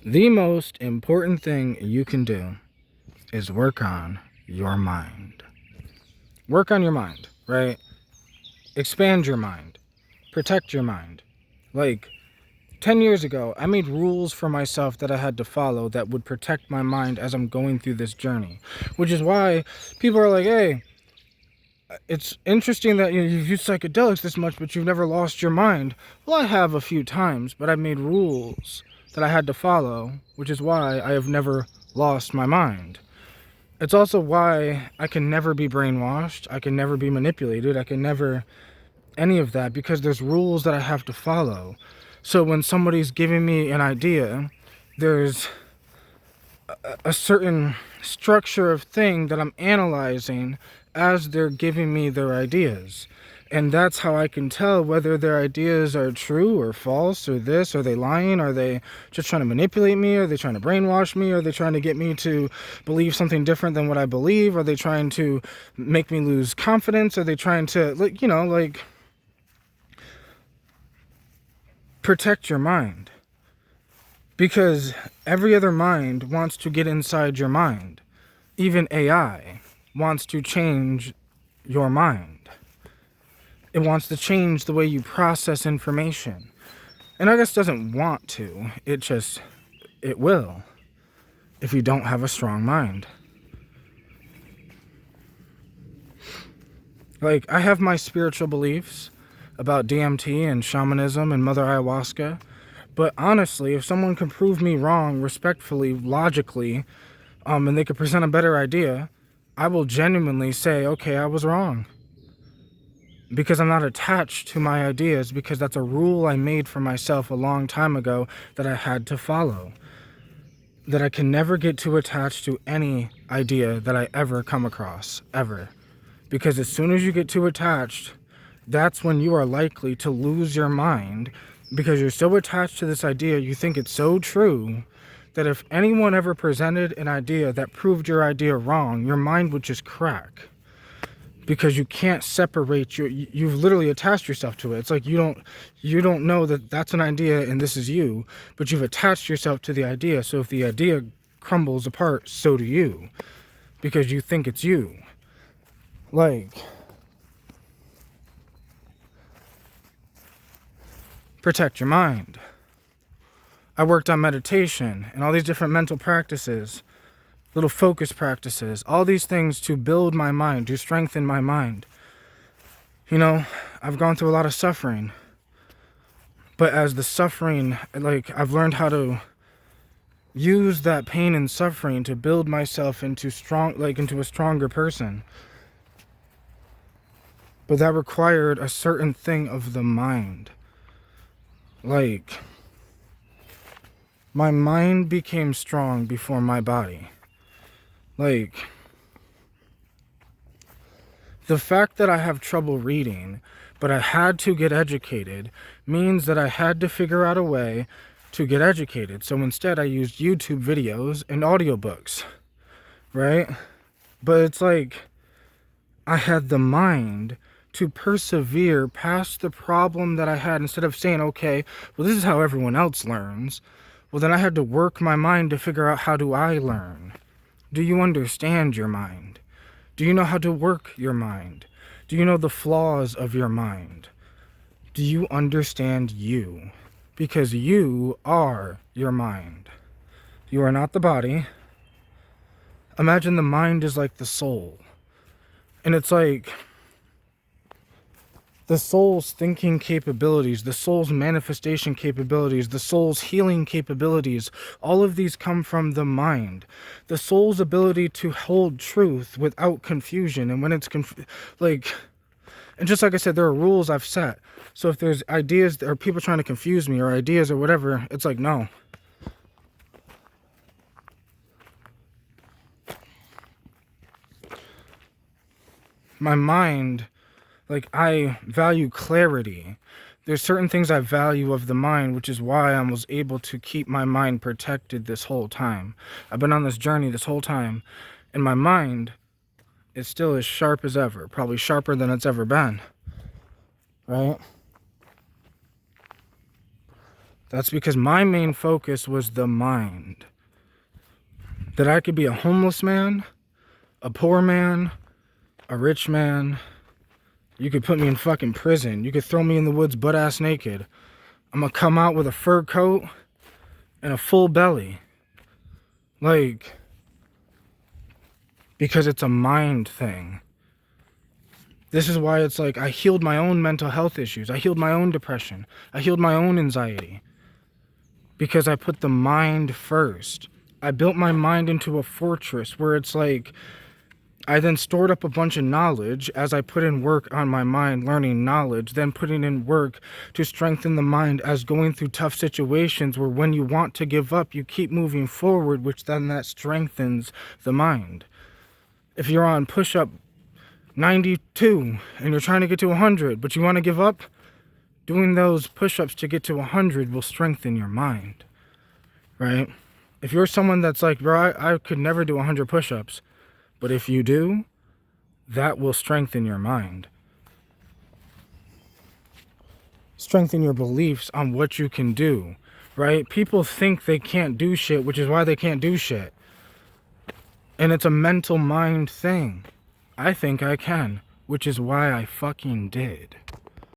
The most important thing you can do is work on your mind. Work on your mind, right? Expand your mind. Protect your mind. Like 10 years ago, I made rules for myself that I had to follow that would protect my mind as I'm going through this journey. Which is why people are like, hey, it's interesting that you've used psychedelics this much, but you've never lost your mind. Well, I have a few times, but I made rules that I had to follow, which is why I have never lost my mind. It's also why I can never be brainwashed, I can never be manipulated, I can never any of that, because there's rules that I have to follow. So when somebody's giving me an idea, there's a certain structure of thing that I'm analyzing as they're giving me their ideas. And that's how I can tell whether their ideas are true or false or this. Are they lying? Are they just trying to manipulate me? Are they trying to brainwash me? Are they trying to get me to believe something different than what I believe? Are they trying to make me lose confidence? Are they trying to, like, protect your mind? Because every other mind wants to get inside your mind. Even AI wants to change your mind. It wants to change the way you process information. And I guess doesn't want to. It will. If you don't have a strong mind. Like, I have my spiritual beliefs about DMT and shamanism and Mother Ayahuasca. But honestly, if someone can prove me wrong respectfully, logically, and they could present a better idea, I will genuinely say, okay, I was wrong. Because I'm not attached to my ideas, because that's a rule I made for myself a long time ago that I had to follow. That I can never get too attached to any idea that I ever come across, ever. Because as soon as you get too attached, that's when you are likely to lose your mind, because you're so attached to this idea, you think it's so true, that if anyone ever presented an idea that proved your idea wrong, your mind would just crack. Because you can't separate you've literally attached yourself to it. It's like you don't know that that's an idea and this is you, but you've attached yourself to the idea. So if the idea crumbles apart, so do you, because you think it's you. Like, protect your mind. I worked on meditation and all these different mental practices, little focus practices, all these things to build my mind, to strengthen my mind. You know, I've gone through a lot of suffering, but as the suffering, like, I've learned how to use that pain and suffering to build myself into into a stronger person. But that required a certain thing of the mind. Like, my mind became strong before my body. Like, the fact that I have trouble reading, but I had to get educated, means that I had to figure out a way to get educated. So instead I used YouTube videos and audiobooks, right? But it's like, I had the mind to persevere past the problem that I had. Instead of saying, okay, well, this is how everyone else learns. Well, then I had to work my mind to figure out, how do I learn? Do you understand your mind? Do you know how to work your mind? Do you know the flaws of your mind? Do you understand you? Because you are your mind. You are not the body. Imagine the mind is like the soul. And it's like the soul's thinking capabilities, the soul's manifestation capabilities, the soul's healing capabilities, all of these come from the mind. The soul's ability to hold truth without confusion. And when it's and just like I said, there are rules I've set. So if there's ideas or people trying to confuse me or ideas or whatever, it's like, no. My mind, like, I value clarity. There's certain things I value of the mind, which is why I was able to keep my mind protected this whole time. I've been on this journey this whole time, and my mind is still as sharp as ever, probably sharper than it's ever been, right? That's because my main focus was the mind. That I could be a homeless man, a poor man, a rich man. You could put me in fucking prison. You could throw me in the woods butt-ass naked. I'm gonna come out with a fur coat and a full belly. Like, because it's a mind thing. This is why it's like I healed my own mental health issues. I healed my own depression. I healed my own anxiety. Because I put the mind first. I built my mind into a fortress where it's like I then stored up a bunch of knowledge as I put in work on my mind, learning knowledge, then putting in work to strengthen the mind as going through tough situations where when you want to give up, you keep moving forward, which then that strengthens the mind. If you're on push-up 92 and you're trying to get to 100, but you want to give up, doing those push-ups to get to 100 will strengthen your mind, right? If you're someone that's like, bro, I could never do 100 push-ups, but if you do, that will strengthen your mind. Strengthen your beliefs on what you can do, right? People think they can't do shit, which is why they can't do shit. And it's a mental mind thing. I think I can, which is why I fucking did.